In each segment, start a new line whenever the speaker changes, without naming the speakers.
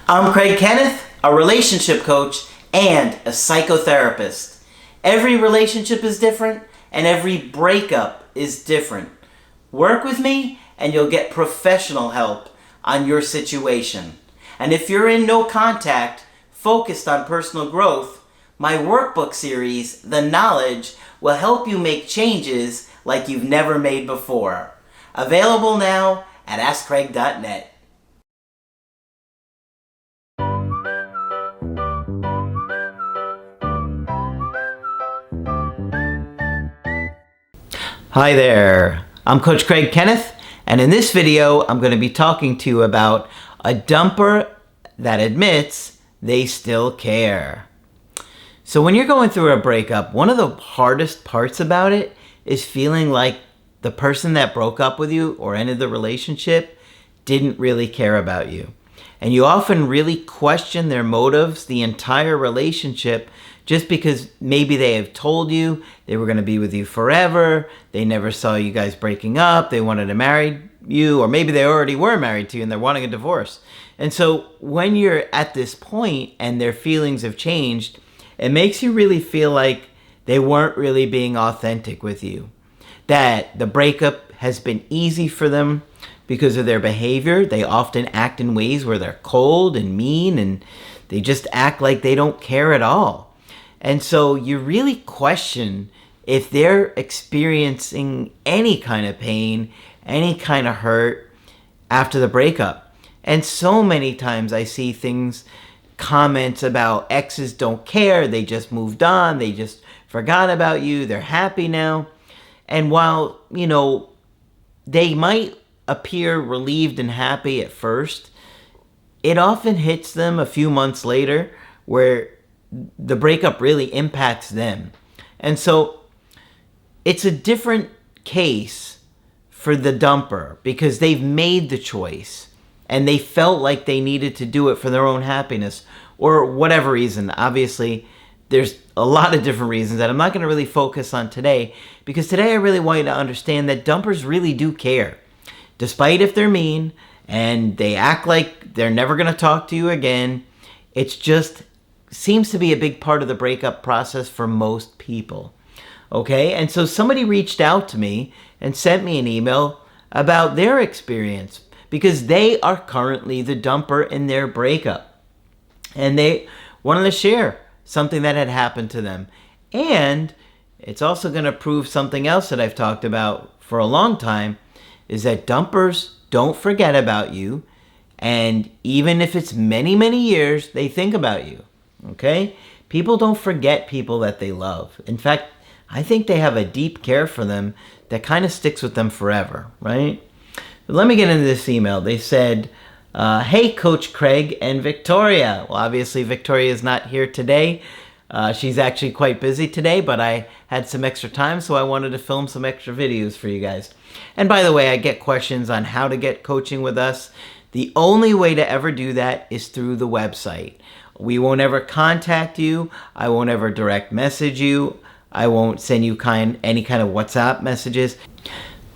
I'm Kenneth, a relationship coach and a psychotherapist. Every relationship is different and every breakup is different. Work with me and you'll get professional help on your situation. And if you're in no contact, focused on personal growth, my workbook series, The Knowledge, will help you make changes like you've never made before. Available now at AskCraig.net. Hi there, I'm Coach Craig Kenneth, and in this video I'm going to be talking to you about a dumper that admits they still care. So when you're going through a breakup, one of the hardest parts about it is feeling like the person that broke up with you or ended the relationship didn't really care about you. And you often really question their motives the entire relationship just because maybe they have told you they were going to be with you forever, they never saw you guys breaking up, they wanted to marry you, or maybe they already were married to you and they're wanting a divorce. And so when you're at this point and their feelings have changed, it makes you really feel like they weren't really being authentic with you. That the breakup has been easy for them because of their behavior. They often act in ways where they're cold and mean and they just act like they don't care at all. And so you really question if they're experiencing any kind of pain, any kind of hurt after the breakup. And so many times I see comments about exes don't care, they just moved on, they just forgot about you, they're happy now. And while, they might appear relieved and happy at first, it often hits them a few months later where the breakup really impacts them. And so it's a different case for the dumper because they've made the choice and they felt like they needed to do it for their own happiness or whatever reason. Obviously, there's a lot of different reasons that I'm not going to really focus on today because today I really want you to understand that dumpers really do care. Despite if they're mean and they act like they're never going to talk to you again, it's just seems to be a big part of the breakup process for most people. Okay? And so somebody reached out to me and sent me an email about their experience because they are currently the dumper in their breakup. And they wanted to share something that had happened to them. And it's also going to prove something else that I've talked about for a long time, is that dumpers don't forget about you. And even if it's many, many years, they think about you. Okay? People don't forget people that they love. In fact, I think they have a deep care for them that kind of sticks with them forever, right? But let me get into this email. They said, hey, Coach Craig and Victoria. Well, obviously, Victoria is not here today. She's actually quite busy today, but I had some extra time, so I wanted to film some extra videos for you guys. And by the way, I get questions on how to get coaching with us. The only way to ever do that is through the website. We won't ever contact you. I won't ever direct message you. I won't send you any kind of WhatsApp messages.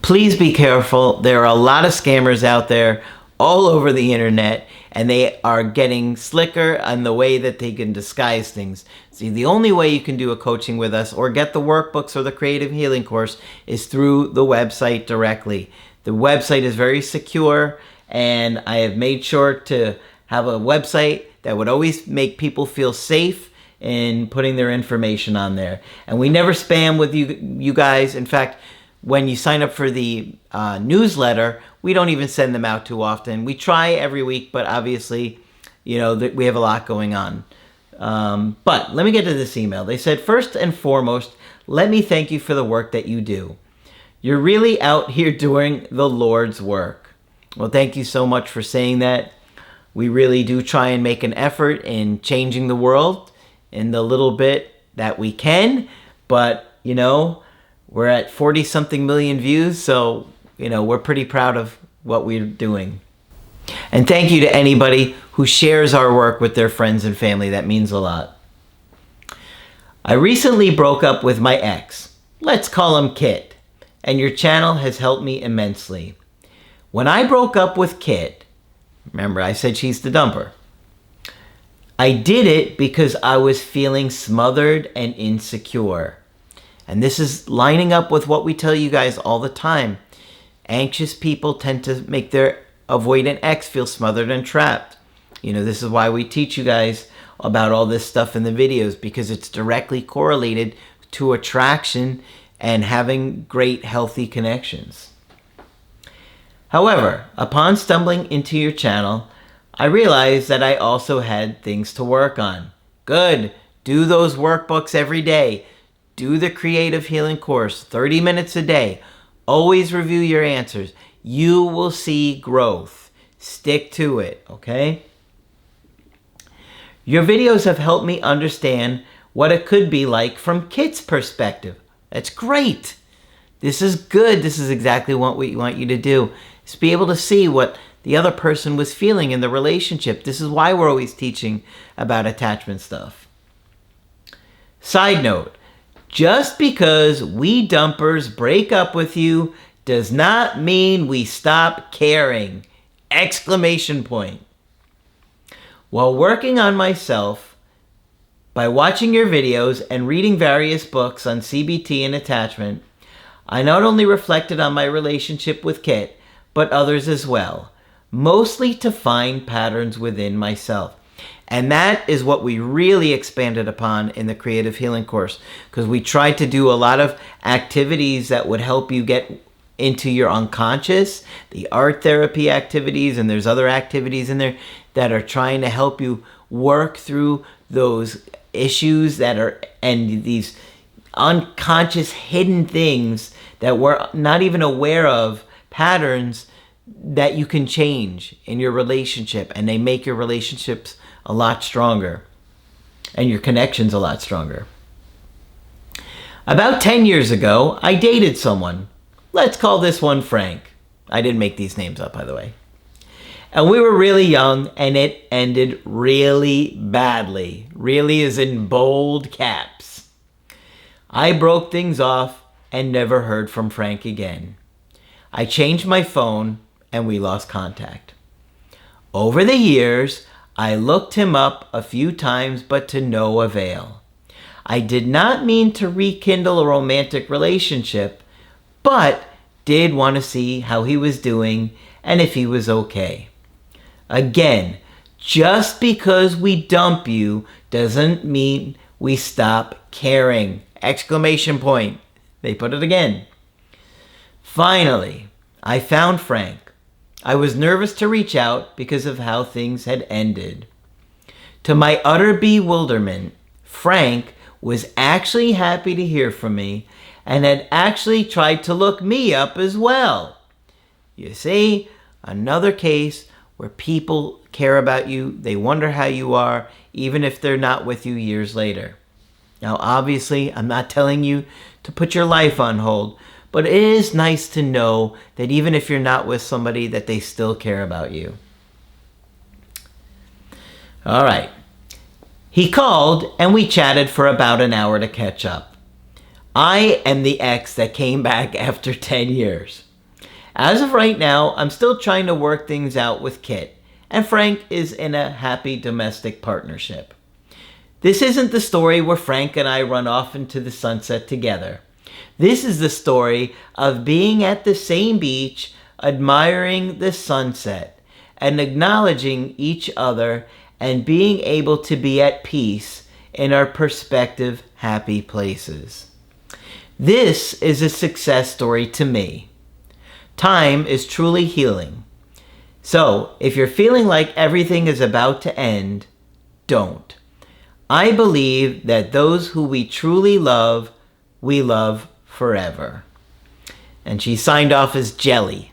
Please be careful. There are a lot of scammers out there all over the internet, and they are getting slicker on the way that they can disguise things. See, the only way you can do a coaching with us or get the workbooks or the creative healing course is through the website directly. The website is very secure, and I have made sure to have a website that would always make people feel safe in putting their information on there. And we never spam with you guys. In fact, when you sign up for the newsletter, we don't even send them out too often. We try every week, but obviously, we have a lot going on. But let me get to this email. They said, first and foremost, let me thank you for the work that you do. You're really out here doing the Lord's work. Well, thank you so much for saying that. We really do try and make an effort in changing the world in the little bit that we can. But, we're at 40-something million views, so, we're pretty proud of what we're doing. And thank you to anybody who shares our work with their friends and family. That means a lot. I recently broke up with my ex. Let's call him Kit. And your channel has helped me immensely. When I broke up with Kit, remember I said she's the dumper. I did it because I was feeling smothered and insecure. And this is lining up with what we tell you guys all the time. Anxious people tend to make their avoidant ex feel smothered and trapped. You know, this is why we teach you guys about all this stuff in the videos, because it's directly correlated to attraction and having great, healthy connections. However, upon stumbling into your channel, I realized that I also had things to work on. Good. Do those workbooks every day. Do the creative healing course, 30 minutes a day. Always review your answers. You will see growth. Stick to it, okay? Your videos have helped me understand what it could be like from Kit's perspective. That's great. This is good. This is exactly what we want you to do. Is be able to see what the other person was feeling in the relationship. This is why we're always teaching about attachment stuff. Side note, just because we dumpers break up with you does not mean we stop caring! Exclamation point. While working on myself, by watching your videos and reading various books on CBT and attachment, I not only reflected on my relationship with Kit, but others as well, mostly to find patterns within myself. And that is what we really expanded upon in the Creative Healing course, because we tried to do a lot of activities that would help you get into your unconscious, the art therapy activities, and there's other activities in there that are trying to help you work through those issues that are, and these unconscious hidden things that we're not even aware of, patterns that you can change in your relationship, and they make your relationships a lot stronger and your connections a lot stronger. About 10 years ago, I dated someone. Let's call this one Frank. I didn't make these names up, by the way. And we were really young, and it ended really badly. Really is in bold caps. I broke things off and never heard from Frank again. I changed my phone, and we lost contact. Over the years, I looked him up a few times, but to no avail. I did not mean to rekindle a romantic relationship, but did want to see how he was doing and if he was okay. Again, just because we dump you doesn't mean we stop caring! Exclamation point. They put it again. Finally, I found Frank. I was nervous to reach out because of how things had ended. To my utter bewilderment, Frank was actually happy to hear from me and had actually tried to look me up as well. You see, another case where people care about you, they wonder how you are, even if they're not with you years later. Now, obviously, I'm not telling you to put your life on hold, but it is nice to know that even if you're not with somebody, that they still care about you. All right. He called and we chatted for about an hour to catch up. I am the ex that came back after 10 years. As of right now, I'm still trying to work things out with Kit, and Frank is in a happy domestic partnership. This isn't the story where Frank and I run off into the sunset together. This is the story of being at the same beach, admiring the sunset, and acknowledging each other, and being able to be at peace in our prospective happy places. This is a success story to me. Time is truly healing. So, if you're feeling like everything is about to end, don't. I believe that those who we truly love, we love forever. And she signed off as Jelly,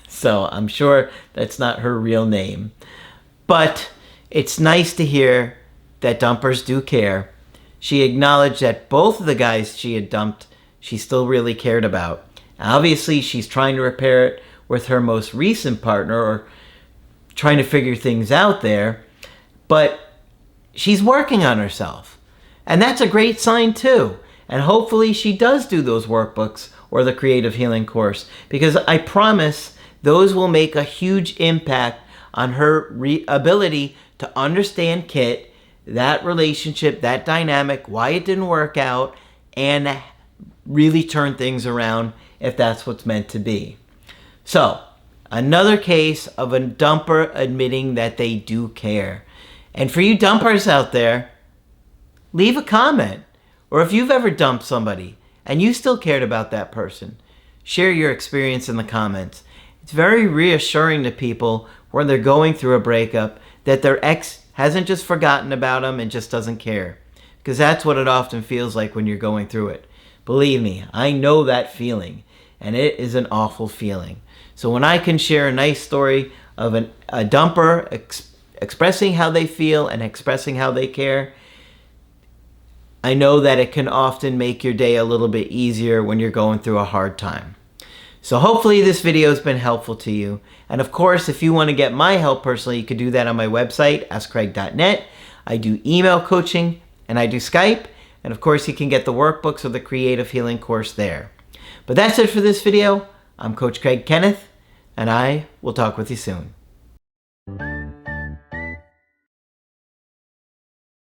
so I'm sure that's not her real name. But it's nice to hear that dumpers do care. She acknowledged that both of the guys she had dumped, she still really cared about. Obviously, she's trying to repair it with her most recent partner, or trying to figure things out there, but she's working on herself. And that's a great sign too. And hopefully she does do those workbooks or the Creative Healing course, because I promise those will make a huge impact on her ability to understand Kit, that relationship, that dynamic, why it didn't work out, and really turn things around if that's what's meant to be. So, another case of a dumper admitting that they do care. And for you dumpers out there, leave a comment. Or if you've ever dumped somebody and you still cared about that person, share your experience in the comments. It's very reassuring to people when they're going through a breakup that their ex hasn't just forgotten about them and just doesn't care. Because that's what it often feels like when you're going through it. Believe me, I know that feeling, and it is an awful feeling. So when I can share a nice story of a dumper expressing how they feel and expressing how they care, I know that it can often make your day a little bit easier when you're going through a hard time. So hopefully this video has been helpful to you. And of course, if you want to get my help personally, you can do that on my website, askcraig.net. I do email coaching and I do Skype. And of course, you can get the workbooks or the Creative Healing course there. But that's it for this video. I'm Coach Craig Kenneth, and I will talk with you soon.